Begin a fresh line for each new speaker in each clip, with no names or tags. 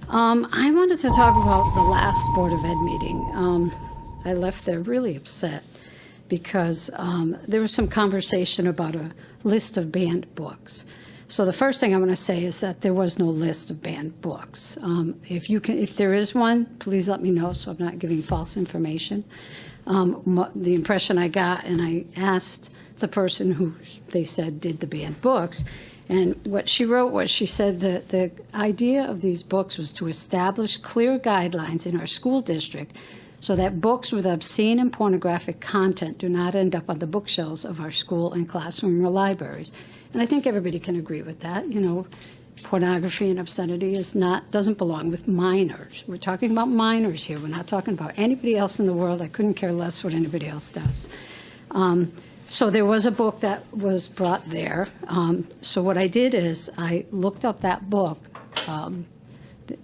I wanted to talk about the last Board of Ed meeting. I left there really upset because there was some conversation about a list of banned books. So the first thing I want to say is that there was no list of banned books. If there is one, please let me know so I'm not giving false information. The impression I got, and I asked the person who they said did the banned books, and what she wrote was, she said that the idea of these books was to establish clear guidelines in our school district so that books with obscene and pornographic content do not end up on the bookshelves of our school and classroom or libraries. And I think everybody can agree with that. You know, pornography and obscenity doesn't belong with minors. We're talking about minors here. We're not talking about anybody else in the world. I couldn't care less what anybody else does. So there was a book that was brought there. So what I did is I looked up that book.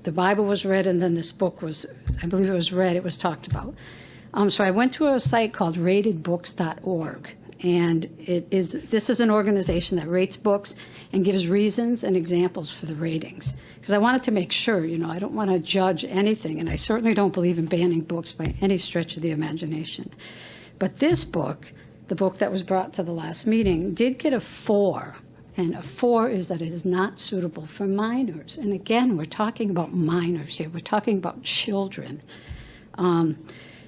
The Bible was read, and then this book was, I believe it was read, it was talked about. So I went to a site called ratedbooks.org. And this is an organization that rates books and gives reasons and examples for the ratings. Because I wanted to make sure, you know, I don't want to judge anything, and I certainly don't believe in banning books by any stretch of the imagination. But this book, the book that was brought to the last meeting, did get a 4. And a 4 is that it is not suitable for minors. And again, we're talking about minors here. We're talking about children. And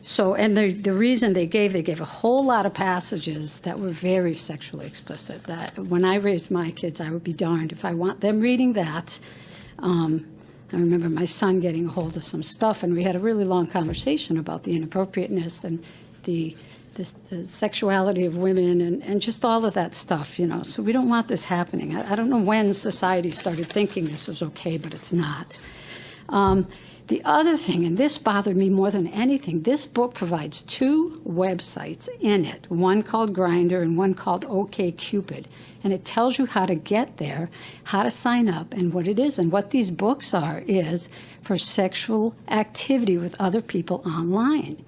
the reason they gave a whole lot of passages that were very sexually explicit, that when I raised my kids, I would be darned if I want them reading that. I remember my son getting a hold of some stuff, and we had a really long conversation about the inappropriateness and the sexuality of women and just all of that stuff, you know. So we don't want this happening. I don't know when society started thinking this was okay, but it's not. The other thing, and this bothered me more than anything, this book provides 2 websites in it, one called Grindr and one called OkCupid. And it tells you how to get there, how to sign up, and what it is. And what these books are is for sexual activity with other people online.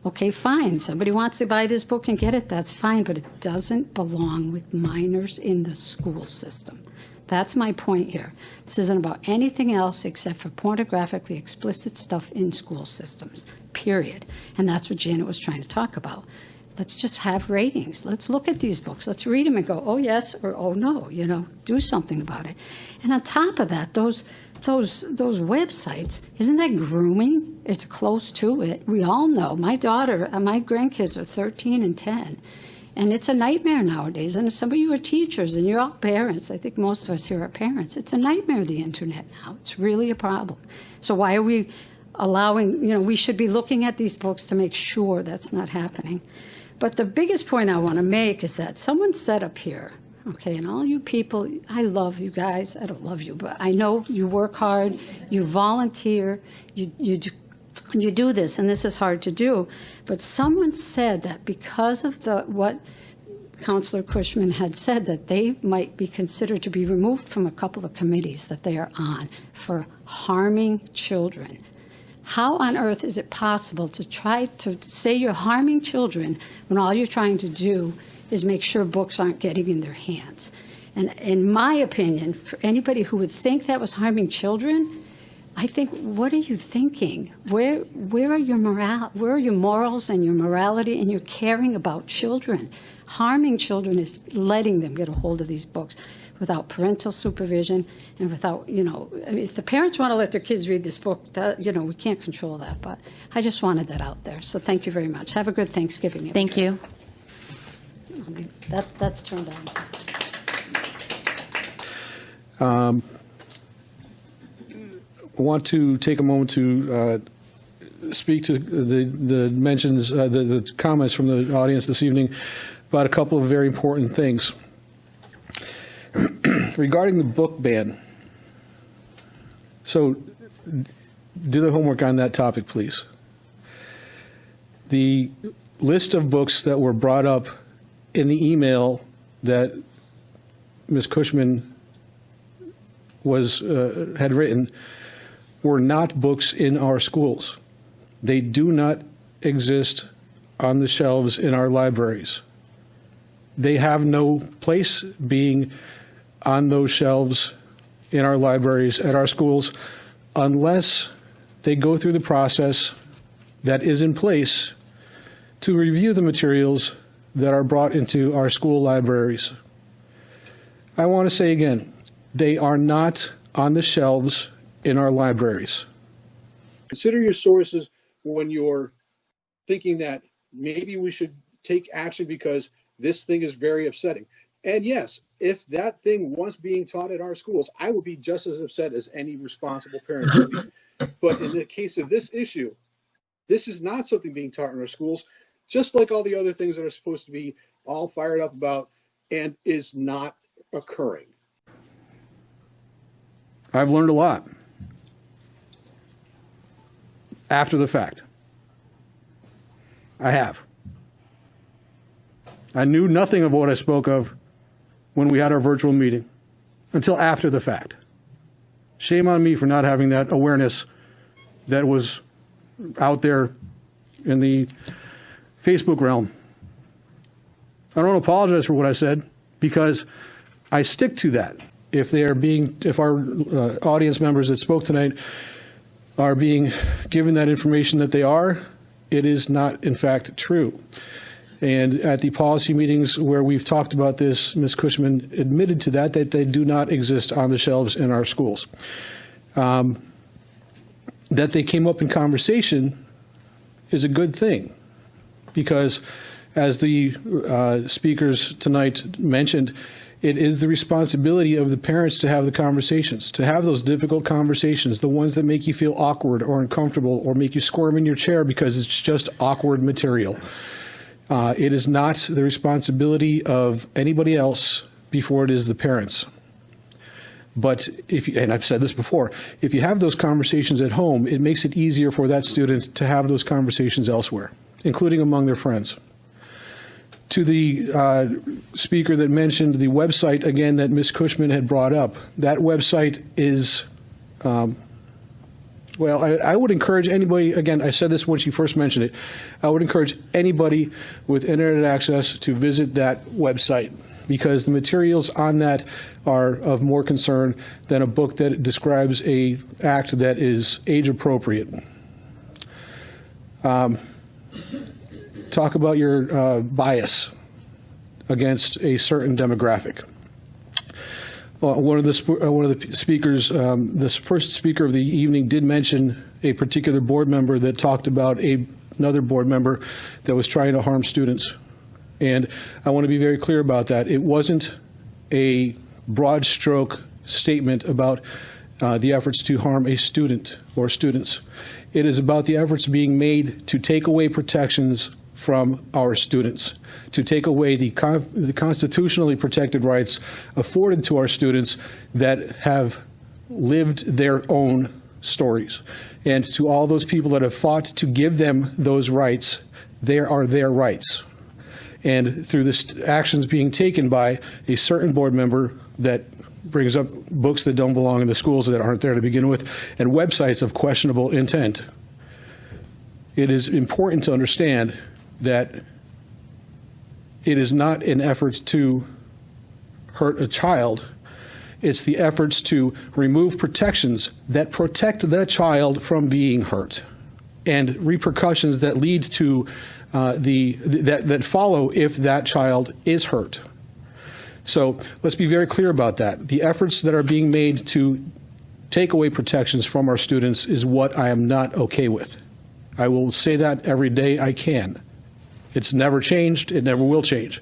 Okay, fine. Somebody wants to buy this book and get it, that's fine, but it doesn't belong with minors in the school system. That's my point here. This isn't about anything else except for pornographically explicit stuff in school systems, period. And that's what Janet was trying to talk about. Let's just have ratings. Let's look at these books. Let's read them and go, oh, yes, or oh, no, you know, do something about it. And on top of that, those websites, isn't that grooming? It's close to it. We all know. My grandkids are 13 and 10. And it's a nightmare nowadays. And some of you are teachers and you're all parents. I think most of us here are parents. It's a nightmare, the internet now. It's really a problem. So why are we allowing, you know, we should be looking at these books to make sure that's not happening. But the biggest point I want to make is that someone said up here, okay, and all you people, I love you guys. I don't love you, but I know you work hard, you volunteer, you do this, and this is hard to do. But someone said that because of what Councilor Cushman had said, that they might be considered to be removed from a couple of committees that they are on for harming children. How on earth is it possible to try to say you're harming children when all you're trying to do is make sure books aren't getting in their hands? And in my opinion, for anybody who would think that was harming children, I think, what are you thinking? Where are your where are your morals and your morality and your caring about children? Harming children is letting them get a hold of these books without parental supervision and without, you know, if the parents want to let their kids read this book, that, you know, we can't control that. But I just wanted that out there. So thank you very much. Have a good Thanksgiving.
Thank you.
That's turned on.
I want to take a moment to speak to the mentions, the comments from the audience this evening about a couple of very important things. Regarding the book ban, so do the homework on that topic, please. The list of books that were brought up in the email that Ms. Cushman had written were not books in our schools. They do not exist on the shelves in our libraries. They have no place being on those shelves in our libraries, at our schools. unless they go through the process that is in place to review the materials that are brought into our school libraries. I want to say again, they are not on the shelves in our libraries.
Consider your sources when you're thinking that maybe we should take action because this thing is very upsetting. And yes, if that thing was being taught at our schools, I would be just as upset as any responsible parent would be. But in the case of this issue, this is not something being taught in our schools, just like all the other things that are supposed to be all fired up about, and is not occurring.
I've learned a lot after the fact. I have. I knew nothing of what I spoke of when we had our virtual meeting until after the fact. Shame on me for not having that awareness that was out there in the Facebook realm. I don't apologize for what I said because I stick to that. If our audience members that spoke tonight are being given that information that they are, it is not in fact true. And at the policy meetings where we've talked about this, Ms. Cushman admitted to that they do not exist on the shelves in our schools. That they came up in conversation is a good thing because, as the speakers tonight mentioned, it is the responsibility of the parents to have the conversations, to have those difficult conversations, the ones that make you feel awkward or uncomfortable or make you squirm in your chair because it's just awkward material. It is not the responsibility of anybody else before it is the parents. But and I've said this before, if you have those conversations at home, it makes it easier for that student to have those conversations elsewhere, including among their friends. To the speaker that mentioned the website, again, that Ms. Cushman had brought up, that website is, I would encourage anybody, again, I said this when she first mentioned it, I would encourage anybody with internet access to visit that website because the materials on that are of more concern than a book that describes an act that is age appropriate. Talk about your bias against a certain demographic. One of the speakers, the first speaker of the evening, did mention a particular board member that talked about another board member that was trying to harm students. And I want to be very clear about that. It wasn't a broad stroke statement about the efforts to harm a student or students. It is about the efforts being made to take away protections from our students, to take away the constitutionally protected rights afforded to our students that have lived their own stories. And to all those people that have fought to give them those rights, there are their rights. And through the actions being taken by a certain board member that brings up books that don't belong in the schools that aren't there to begin with, and websites of questionable intent, it is important to understand that it is not an effort to hurt a child. It's the efforts to remove protections that protect the child from being hurt and repercussions that lead to that follow if that child is hurt. So let's be very clear about that. The efforts that are being made to take away protections from our students is what I am not okay with. I will say that every day I can. It's never changed. It never will change.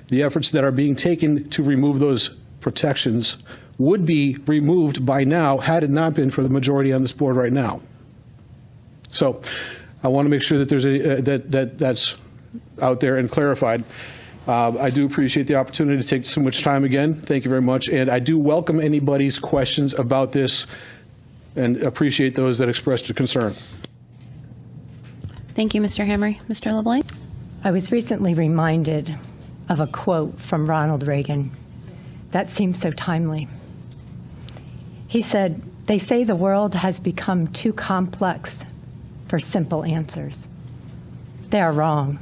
The efforts that are being taken to remove those protections would be removed by now had it not been for the majority on this board right now. So I want to make sure that there's that's out there and clarified. I do appreciate the opportunity to take so much time again. Thank you very much. And I do welcome anybody's questions about this and appreciate those that expressed a concern.
Thank you, Mr. Hamre. Mr. LeBlanc?
I was recently reminded of a quote from Ronald Reagan that seems so timely. He said, "They say the world has become too complex for simple answers. They are wrong.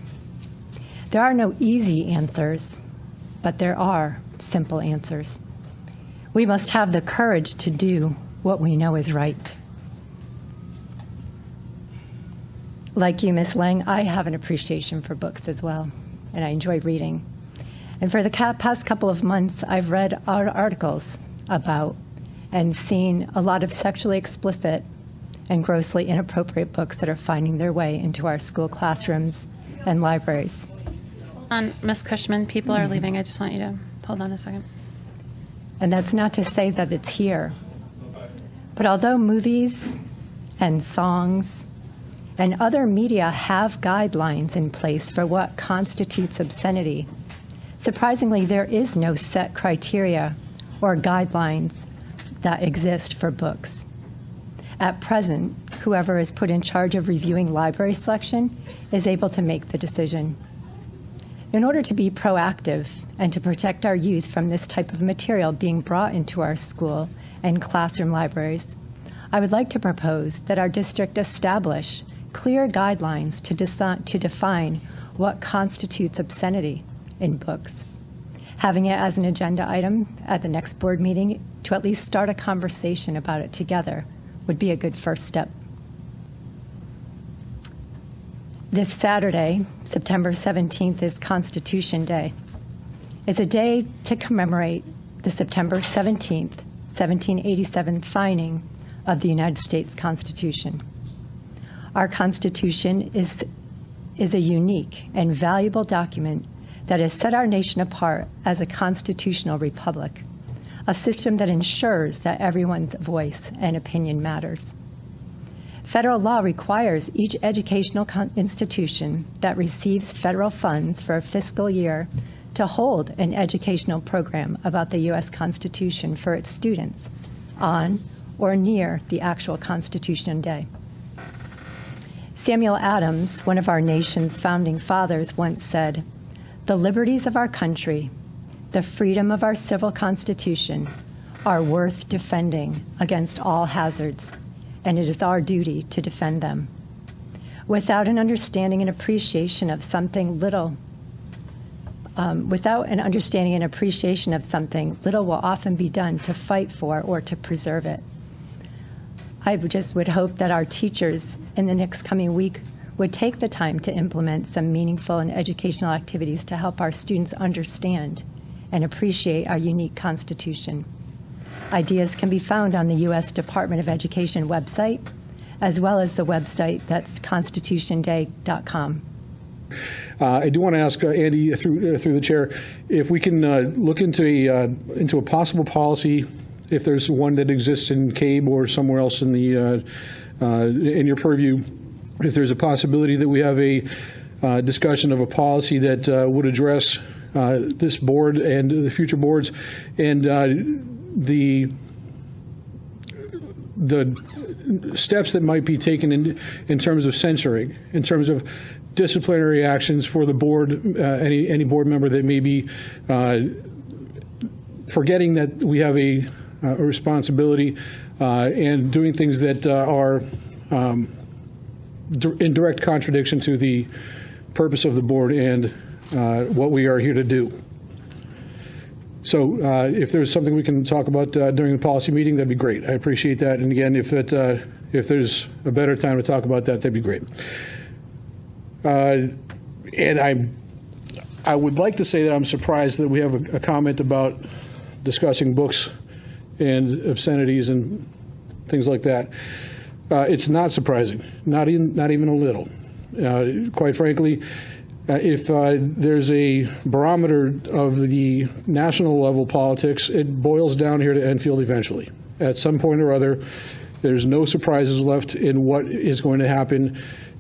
There are no easy answers, but there are simple answers. We must have the courage to do what we know is right Like you, Miss Lang, I have an appreciation for books as well, and I enjoy reading. And for the past couple of months, I've read articles about and seen a lot of sexually explicit and grossly inappropriate books that are finding their way into our school classrooms and libraries.
Ms. Cushman, people are leaving. I just want you to hold on a second.
And that's not to say that it's here. But although movies and songs and other media have guidelines in place for what constitutes obscenity, surprisingly, there is no set criteria or guidelines that exist for books. At present, whoever is put in charge of reviewing library selection is able to make the decision. In order to be proactive and to protect our youth from this type of material being brought into our school and classroom libraries, I would like to propose that our district establish clear guidelines to define what constitutes obscenity in books. Having it as an agenda item at the next board meeting to at least start a conversation about it together would be a good first step. This Saturday, September 17th, is Constitution Day. It's a day to commemorate the September 17th, 1787 signing of the United States Constitution. Our Constitution is a unique and valuable document that has set our nation apart as a constitutional republic, a system that ensures that everyone's voice and opinion matters. Federal law requires each educational institution that receives federal funds for a fiscal year to hold an educational program about the U.S. Constitution for its students on or near the actual Constitution Day. Samuel Adams, one of our nation's founding fathers, once said, "The liberties of our country, the freedom of our civil constitution, are worth defending against all hazards, and it is our duty to defend them. Without an understanding and appreciation of something, little will often be done to fight for or to preserve it." I just would hope that our teachers in the next coming week would take the time to implement some meaningful and educational activities to help our students understand and appreciate our unique Constitution. Ideas can be found on the U.S. Department of Education website, as well as the website that's constitutionday.com.
I do want to ask Andy, through the chair, if we can look into a possible policy, if there's one that exists in CABE or somewhere else in your purview, if there's a possibility that we have a discussion of a policy that would address this board and the future boards and the steps that might be taken in terms of censoring, in terms of disciplinary actions for the board, any board member that may be forgetting that we have a responsibility and doing things that are in direct contradiction to the purpose of the board and what we are here to do. So if there's something we can talk about during the policy meeting, that'd be great. I appreciate that. And again, if there's a better time to talk about that, that'd be great. And I would like to say that I'm surprised that we have a comment about discussing books and obscenities and things like that. It's not surprising, not even a little. Quite frankly, if there's a barometer of the national level politics, it boils down here to Enfield eventually. At some point or other, there's no surprises left in what is going to happen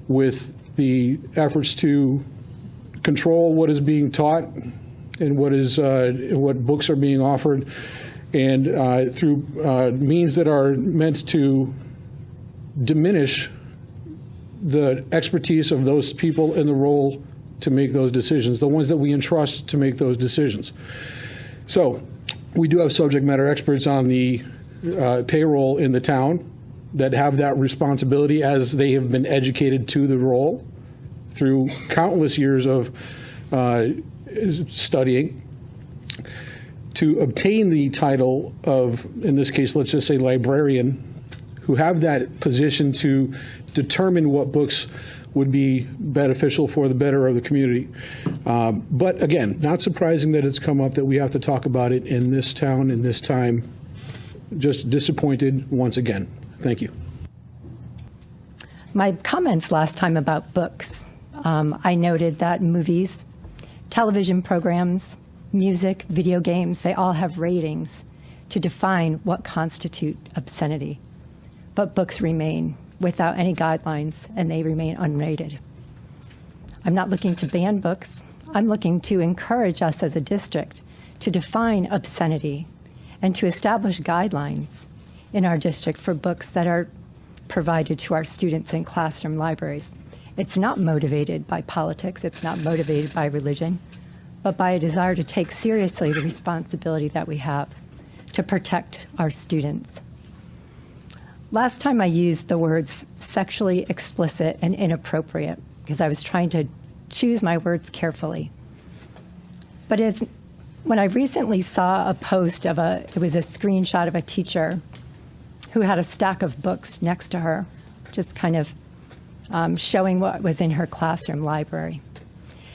with the efforts to control what is being taught and what books are being offered, and through means that are meant to diminish the expertise of those people in the role to make those decisions, the ones that we entrust to make those decisions. So we do have subject matter experts on the payroll in the town that have that responsibility as they have been educated to the role through countless years of studying to obtain the title of, in this case, let's just say librarian, who have that position to determine what books would be beneficial for the better of the community. But again, not surprising that it's come up that we have to talk about it in this town in this time. Just disappointed once again. Thank you.
My comments last time about books, I noted that movies, television programs, music, video games, they all have ratings to define what constitute obscenity. But books remain without any guidelines, and they remain unrated. I'm not looking to ban books. I'm looking to encourage us as a district to define obscenity and to establish guidelines in our district for books that are provided to our students in classroom libraries. It's not motivated by politics. It's not motivated by religion, but by a desire to take seriously the responsibility that we have to protect our students. Last time I used the words sexually explicit and inappropriate because I was trying to choose my words carefully. But when I recently saw a post of it was a screenshot of a teacher who had a stack of books next to her, just kind of showing what was in her classroom library.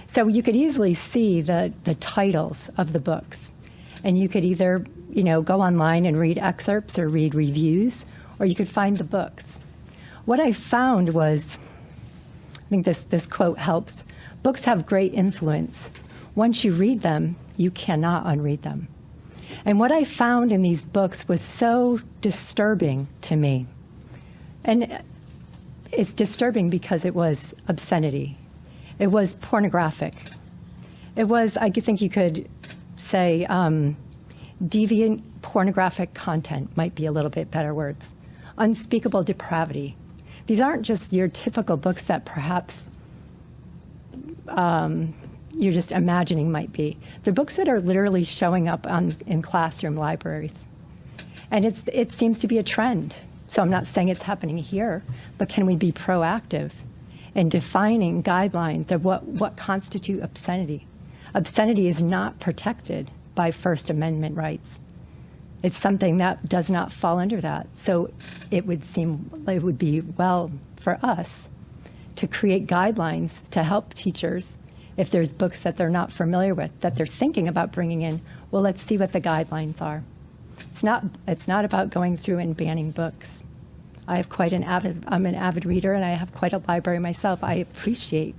So you could easily see the titles of the books. And you could either, go online and read excerpts or read reviews, or you could find the books. What I found was, I think this quote helps, books have great influence. Once you read them, you cannot unread them. And what I found in these books was so disturbing to me. And it's disturbing because it was obscenity. It was pornographic. It was, I think you could say, deviant pornographic content might be a little bit better words. Unspeakable depravity. These aren't just your typical books that perhaps you're just imagining might be. They're books that are literally showing up in classroom libraries. And it seems to be a trend. So I'm not saying it's happening here, but can we be proactive in defining guidelines of what constitute obscenity? Obscenity is not protected by First Amendment rights. It's something that does not fall under that. So it would be well for us to create guidelines to help teachers if there's books that they're not familiar with, that they're thinking about bringing in. Well, let's see what the guidelines are. It's not about going through and banning books. I'm an avid reader, and I have quite a library myself. I appreciate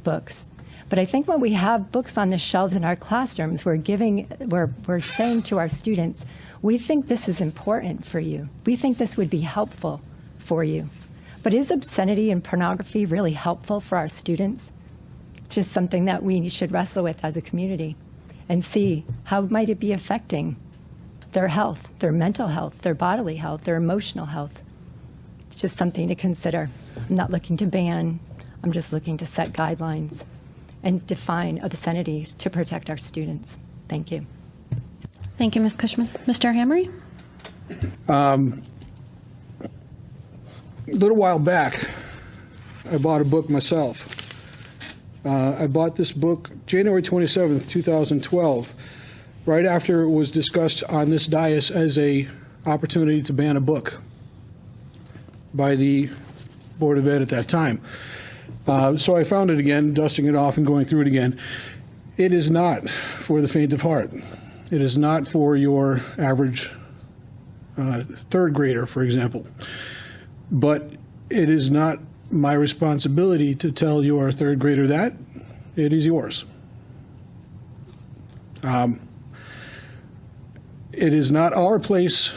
books. But I think when we have books on the shelves in our classrooms, we're saying to our students, we think this is important for you. We think this would be helpful for you. But is obscenity and pornography really helpful for our students? It's just something that we should wrestle with as a community and see how might it be affecting their health, their mental health, their bodily health, their emotional health. It's just something to consider. I'm not looking to ban. I'm just looking to set guidelines and define obscenities to protect our students. Thank you.
Thank you, Ms. Cushman. Mr. Hamre?
A little while back, I bought a book myself. I bought this book January 27th, 2012, right after it was discussed on this dais as a opportunity to ban a book by the Board of Ed at that time. So I found it again, dusting it off and going through it again. It is not for the faint of heart. It is not for your average third grader, for example. But it is not my responsibility to tell your third grader that. It is yours. It is not our place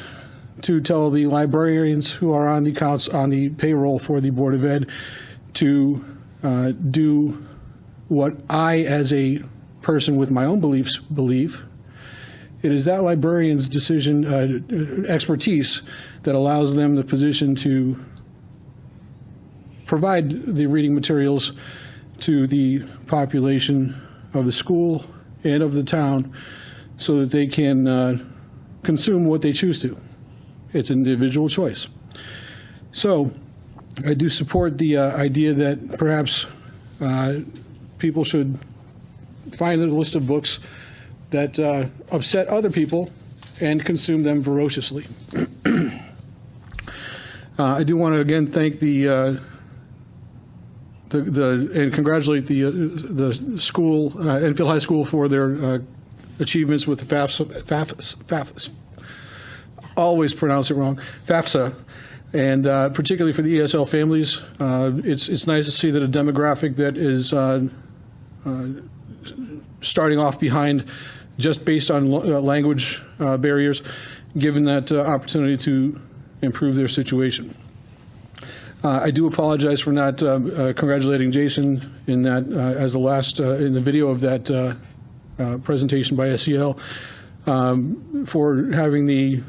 to tell the librarians who are on the payroll for the Board of Ed to do what I, as a person with my own beliefs, believe. It is that librarian's decision, expertise, that allows them the position to provide the reading materials to the population of the school and of the town so that they can consume what they choose to. It's an individual choice. So I do support the idea that perhaps people should find a list of books that upset other people and consume them voraciously. I do want to again thank and congratulate the school, Enfield High School, for their achievements with the FAFSA, always pronounce it wrong, FAFSA, and particularly for the ESL families. It's nice to see that a demographic that is starting off behind just based on language barriers, given that opportunity to improve their situation. I do apologize for not congratulating Jason in that as the last in the video of that presentation by SEL for having the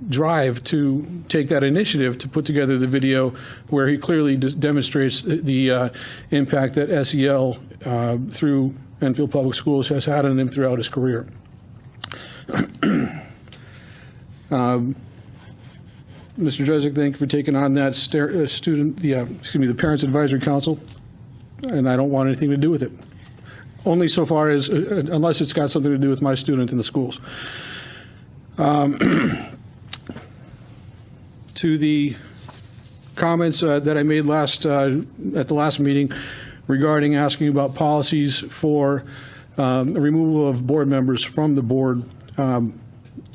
drive to take that initiative to put together the video where he clearly demonstrates the impact that SEL through Enfield Public Schools has had on him throughout his career. Mr. Dresnick, thank you for taking on that the Parents Advisory Council, and I don't want anything to do with it. Only so far as, unless it's got something to do with my student in the schools. To the comments that I made at the last meeting regarding asking about policies for removal of board members from the board.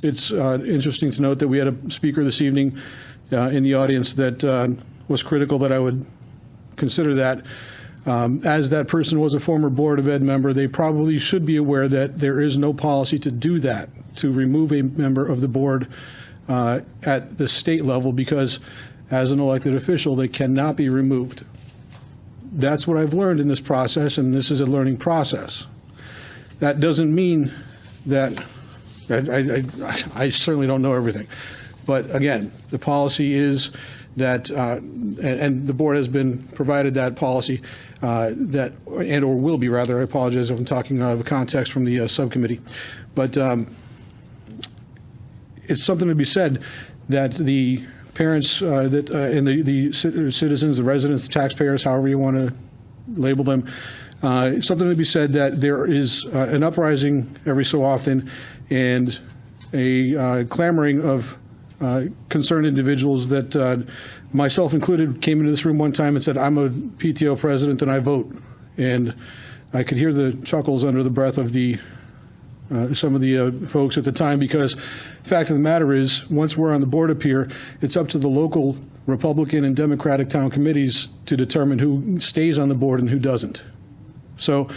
It's interesting to note that we had a speaker this evening in the audience that was critical that I would consider that. As that person was a former Board of Ed member, they probably should be aware that there is no policy to do that, to remove a member of the board at the state level, because as an elected official, they cannot be removed. That's what I've learned in this process, and this is a learning process. That doesn't mean that I certainly don't know everything. But again, the policy is that, and the board has been provided that policy, that, and or will be rather, I apologize if I'm talking out of context from the subcommittee. But it's something to be said that the parents and the citizens, the residents, the taxpayers, however you want to label them, it's something to be said that there is an uprising every so often and a clamoring of concerned individuals that, myself included, came into this room one time and said, I'm a PTO president and I vote. And I could hear the chuckles under the breath of some of the folks at the time, because the fact of the matter is, once we're on the board up here, it's up to the local Republican and Democratic town committees to determine who stays on the board and who doesn't. So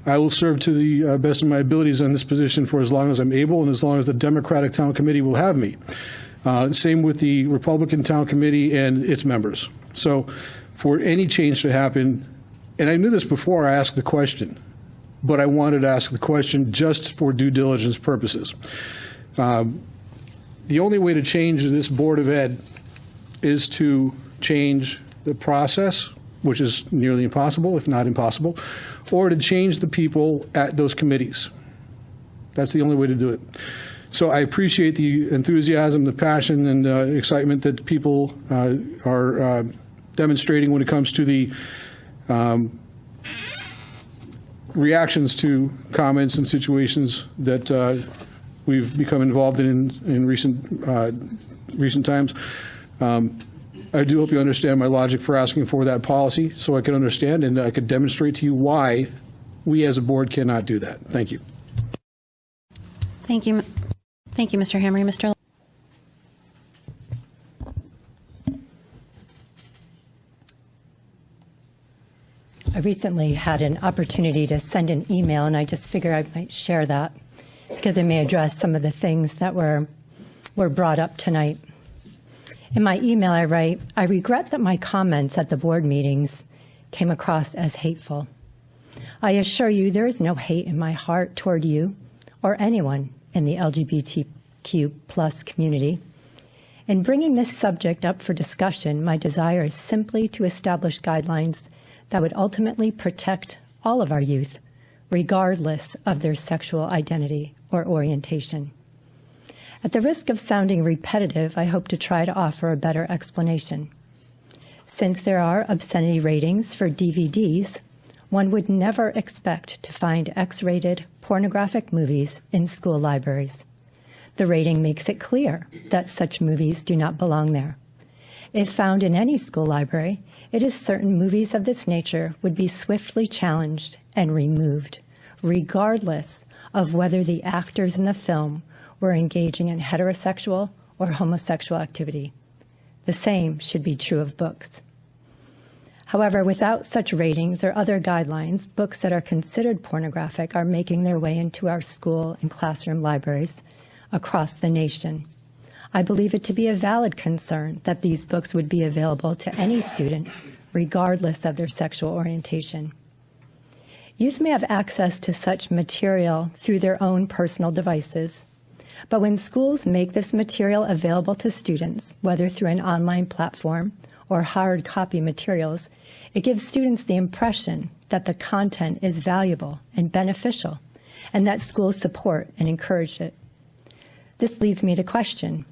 I will serve to the best of my abilities in this position for as long as I'm able and as long as the Democratic town committee will have me. Same with the Republican town committee and its members. So for any change to happen, and I knew this before I asked the question, but I wanted to ask the question just for due diligence purposes. The only way to change this Board of Ed is to change the process, which is nearly impossible, if not impossible, or to change the people at those committees. That's the only way to do it. So I appreciate the enthusiasm, the passion, and excitement that people are demonstrating when it comes to the reactions to comments and situations that we've become involved in recent times. I do hope you understand my logic for asking for that policy, so I can understand and I could demonstrate to you why we as a board cannot do that. Thank you.
Thank you. Thank you, Mr. Hamre. Mr.
I recently had an opportunity to send an email, and I just figured I might share that because it may address some of the things that were brought up tonight. In my email, I write, I regret that my comments at the board meetings came across as hateful. I assure you there is no hate in my heart toward you or anyone in the LGBTQ plus community. In bringing this subject up for discussion, my desire is simply to establish guidelines that would ultimately protect all of our youth, regardless of their sexual identity or orientation. At the risk of sounding repetitive, I hope to try to offer a better explanation. Since there are obscenity ratings for DVDs, one would never expect to find X-rated pornographic movies in school libraries. The rating makes it clear that such movies do not belong there. If found in any school library, it is certain movies of this nature would be swiftly challenged and removed, regardless of whether the actors in the film were engaging in heterosexual or homosexual activity. The same should be true of books. However, without such ratings or other guidelines, books that are considered pornographic are making their way into our school and classroom libraries across the nation. I believe it to be a valid concern that these books would be available to any student, regardless of their sexual orientation. Youth may have access to such material through their own personal devices, but when schools make this material available to students, whether through an online platform or hard copy materials, it gives students the impression that the content is valuable and beneficial, and that schools support and encourage it. This leads me to question,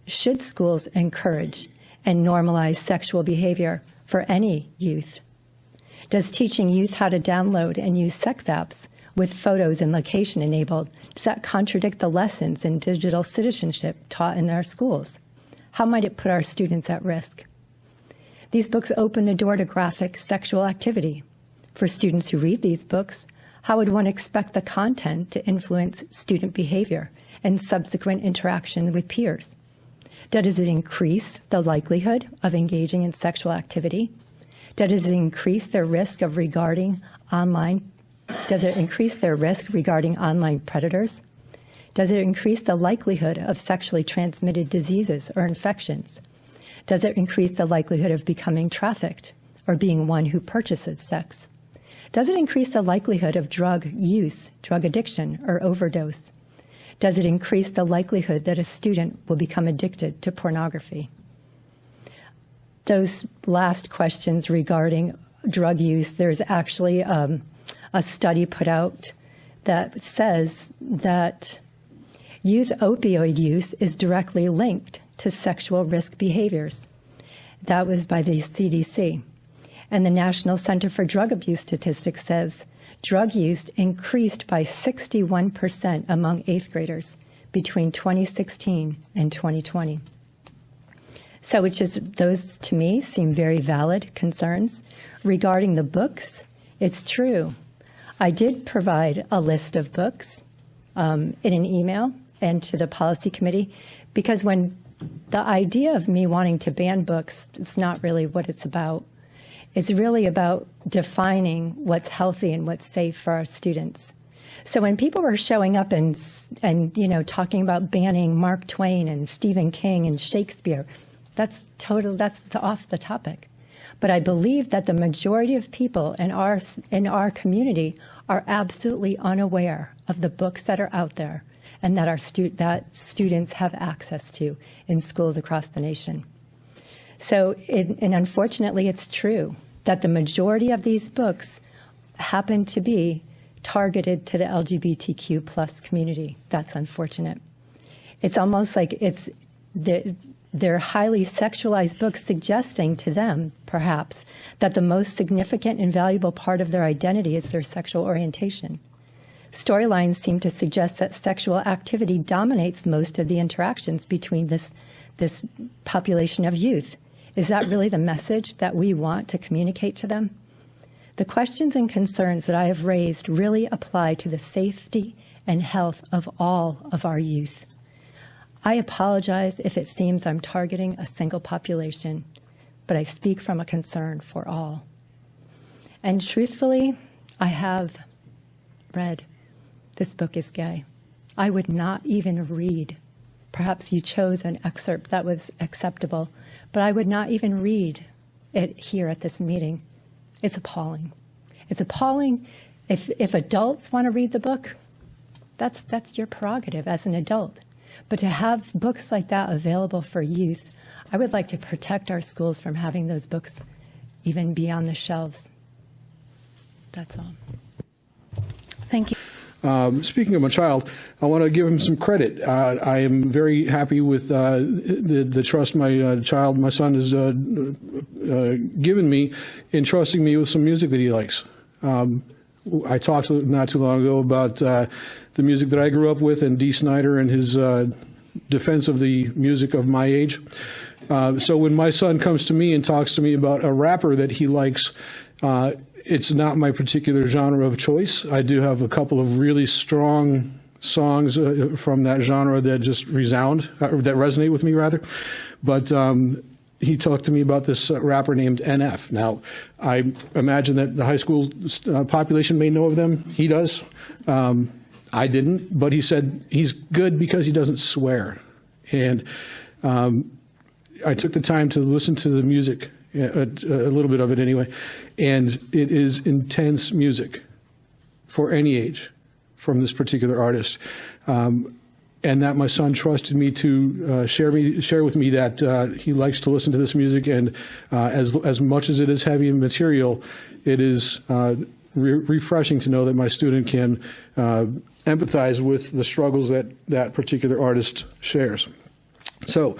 should schools encourage and normalize sexual behavior for any youth? Does teaching youth how to download and use sex apps with photos and location enabled, does that contradict the lessons in digital citizenship taught in our schools? How might it put our students at risk? These books open the door to graphic sexual activity. For students who read these books, how would one expect the content to influence student behavior and subsequent interaction with peers? Does it increase the likelihood of engaging in sexual activity? Does it increase their risk regarding online predators? Does it increase the likelihood of sexually transmitted diseases or infections? Does it increase the likelihood of becoming trafficked or being one who purchases sex? Does it increase the likelihood of drug use, drug addiction, or overdose? Does it increase the likelihood that a student will become addicted to pornography? Those last questions regarding drug use, there's actually a study put out that says that youth opioid use is directly linked to sexual risk behaviors. That was by the CDC. And the National Center for Drug Abuse Statistics says drug use increased by 61% among 8th graders between 2016 and 2020. So those to me seem very valid concerns. Regarding the books, it's true. I did provide a list of books in an email and to the policy committee, because when the idea of me wanting to ban books, it's not really what it's about. It's really about defining what's healthy and what's safe for our students. So when people were showing up and talking about banning Mark Twain and Stephen King and Shakespeare, that's off the topic. But I believe that the majority of people in our community are absolutely unaware of the books that are out there and that students have access to in schools across the nation. So, and unfortunately, it's true that the majority of these books happen to be targeted to the LGBTQ plus community. That's unfortunate. It's almost like they're highly sexualized books suggesting to them, perhaps, that the most significant and valuable part of their identity is their sexual orientation. Storylines seem to suggest that sexual activity dominates most of the interactions between this population of youth. Is that really the message that we want to communicate to them? The questions and concerns that I have raised really apply to the safety and health of all of our youth. I apologize if it seems I'm targeting a single population, but I speak from a concern for all. And truthfully, I have read This Book is Gay. I would not even read. Perhaps you chose an excerpt that was acceptable, but I would not even read it here at this meeting. It's appalling. It's appalling. If adults want to read the book, that's your prerogative as an adult. But to have books like that available for youth, I would like to protect our schools from having those books even be on the shelves. That's all.
Thank you.
Speaking of my child, I want to give him some credit. I am very happy with the trust my son has given me in trusting me with some music that he likes. I talked not too long ago about the the music that I grew up with and Dee Snider and his defense of the music of my age. So when my son comes to me and talks to me about a rapper that he likes, it's not my particular genre of choice. I do have a couple of really strong songs from that genre that just resound, that resonate with me, rather. But he talked to me about this rapper named NF. Now, I imagine that the high school population may know of them. He does. I didn't, but he said he's good because he doesn't swear. And I took the time to listen to the music, a little bit of it anyway, and it is intense music for any age from this particular artist. And that my son trusted me to share with me that he likes to listen to this music, and as much as it is heavy material, it is refreshing to know that my student can empathize with the struggles that that particular artist shares. So,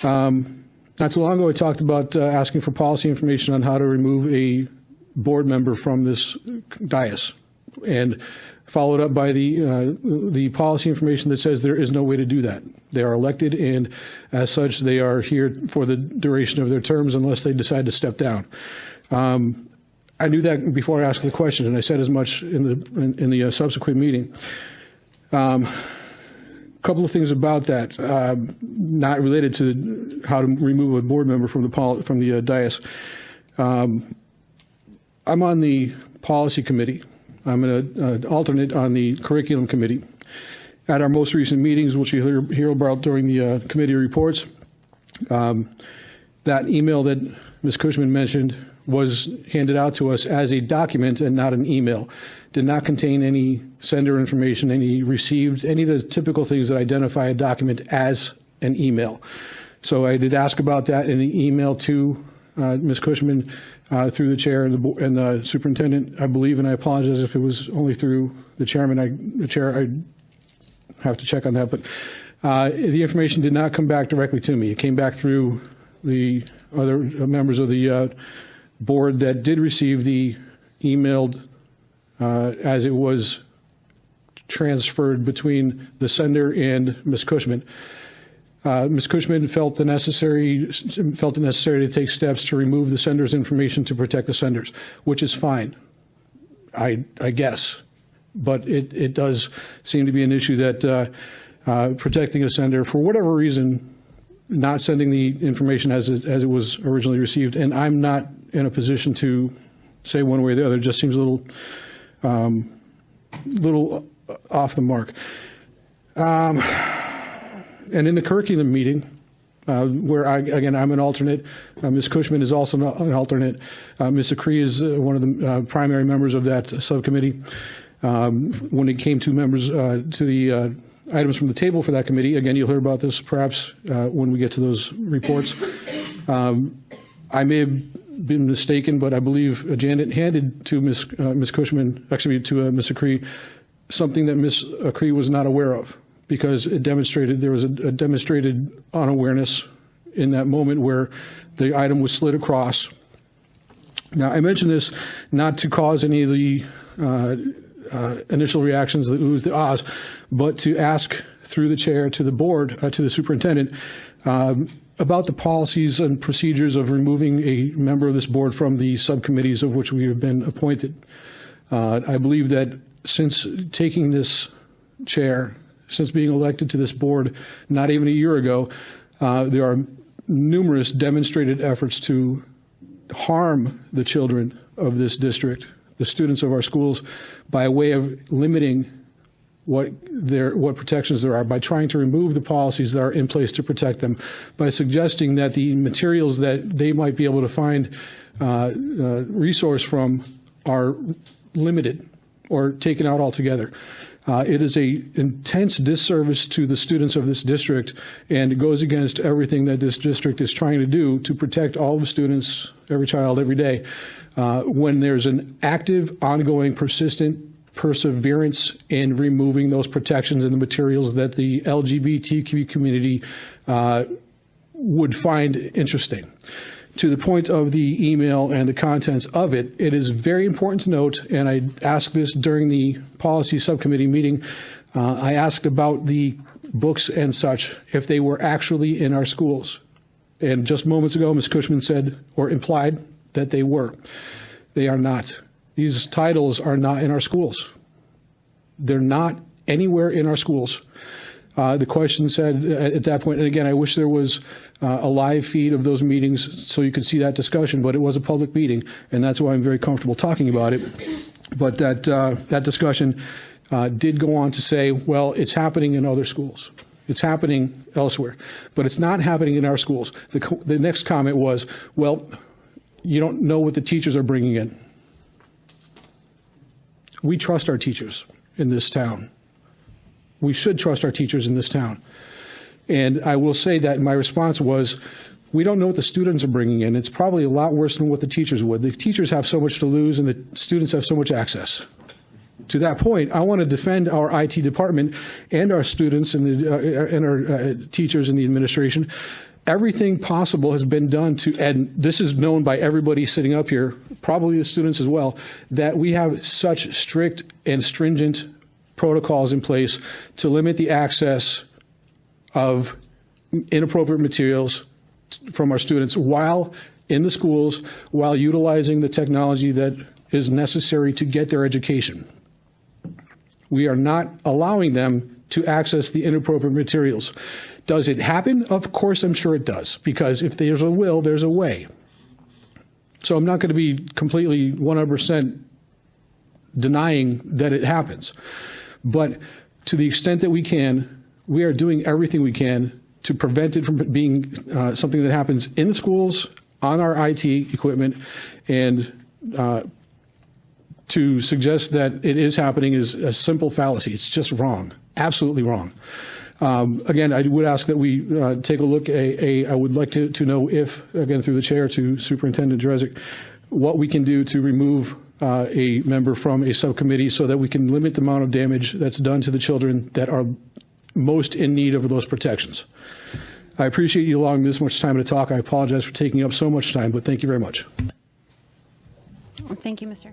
not too long ago, I talked about asking for policy information on how to remove a board member from this dais, and followed up by the policy information that says there is no way to do that. They are elected, and as such, they are here for the duration of their terms unless they decide to step down. I knew that before I asked the question, and I said as much in the subsequent meeting. Couple of things about that, not related to how to remove a board member from the dais. I'm on the policy committee. I'm an alternate on the curriculum committee. At our most recent meetings, which you hear about during the committee reports, that email that Ms. Cushman mentioned was handed out to us as a document and not an email. Did not contain any sender information, any received, any of the typical things that identify a document as an email. So I did ask about that in the email to Ms. Cushman through the chair and the superintendent, I believe, and I apologize if it was only through the chairman. The chair, I have to check on that, but the information did not come back directly to me. It came back through the other members of the board that did receive the emailed as it was transferred between the sender and Ms. Cushman. Ms. Cushman felt it necessary to take steps to remove the sender's information to protect the senders, which is fine, I guess. But it does seem to be an issue that protecting a sender, for whatever reason, not sending the information as it was originally received, and I'm not in a position to say one way or the other. It just seems a little off the mark. And in the curriculum meeting, where I'm an alternate, Ms. Cushman is also an alternate. Ms. Acree is one of the primary members of that subcommittee. When it came to members to the items from the table for that committee, again, you'll hear about this perhaps when we get to those reports. I may have been mistaken, but I believe Janet handed to Ms. Cushman, actually to Ms. Acree, something that Ms. Acree was not aware of, because it demonstrated there was a demonstrated unawareness in that moment where the item was slid across. Now, I mention this not to cause any of the initial reactions, the oohs, the ahs, but to ask through the chair to the board, to the superintendent, about the policies and procedures of removing a member of this board from the subcommittees of which we have been appointed. I believe that since taking this chair, since being elected to this board not even a year ago, there are numerous demonstrated efforts to harm the children of this district, the students of our schools, by way of limiting what protections there are, by trying to remove the policies that are in place to protect them, by suggesting that the materials that they might be able to find resource from are limited or taken out altogether. It is an intense disservice to the students of this district, and it goes against everything that this district is trying to do to protect all the students, every child, every day. When there's an active, ongoing, persistent perseverance in removing those protections and the materials that the LGBTQ community would find interesting. to the point of the email and the contents of it, it is very important to note, and I asked this during the policy subcommittee meeting, I asked about the books and such, if they were actually in our schools. And just moments ago, Ms. Cushman said, or implied, that they were. They are not. These titles are not in our schools. They're not anywhere in our schools. The question said at that point, and again, I wish there was a live feed of those meetings so you could see that discussion, but it was a public meeting, and that's why I'm very comfortable talking about it. But that discussion did go on to say, well, it's happening in other schools. It's happening elsewhere, but it's not happening in our schools. The next comment was, well, you don't know what the teachers are bringing in. We trust our teachers in this town. We should trust our teachers in this town. And I will say that my response was, we don't know what the students are bringing in. It's probably a lot worse than what the teachers would. The teachers have so much to lose, and the students have so much access. To that point, I want to defend our IT department and our students and our teachers in the administration. Everything possible has been done to, and this is known by everybody sitting up here, probably the students as well, that we have such strict and stringent protocols in place to limit the access of inappropriate materials from our students while in the schools, while utilizing the technology that is necessary to get their education. We are not allowing them to access the inappropriate materials. Does it happen? Of course, I'm sure it does, because if there's a will, there's a way. So I'm not going to be completely 100% denying that it happens. But to the extent that we can, we are doing everything we can to prevent it from being something that happens in the schools, on our IT equipment, and to suggest that it is happening is a simple fallacy. It's just wrong, absolutely wrong. Again, I would ask that we take a look. I would like to know if, again, through the chair to Superintendent Drezick, what we can do to remove a member from a subcommittee so that we can limit the amount of damage that's done to the children that are most in need of those protections. I appreciate you allowing me this much time to talk. I apologize for taking up so much time, but thank you very much.
Thank you, Mr.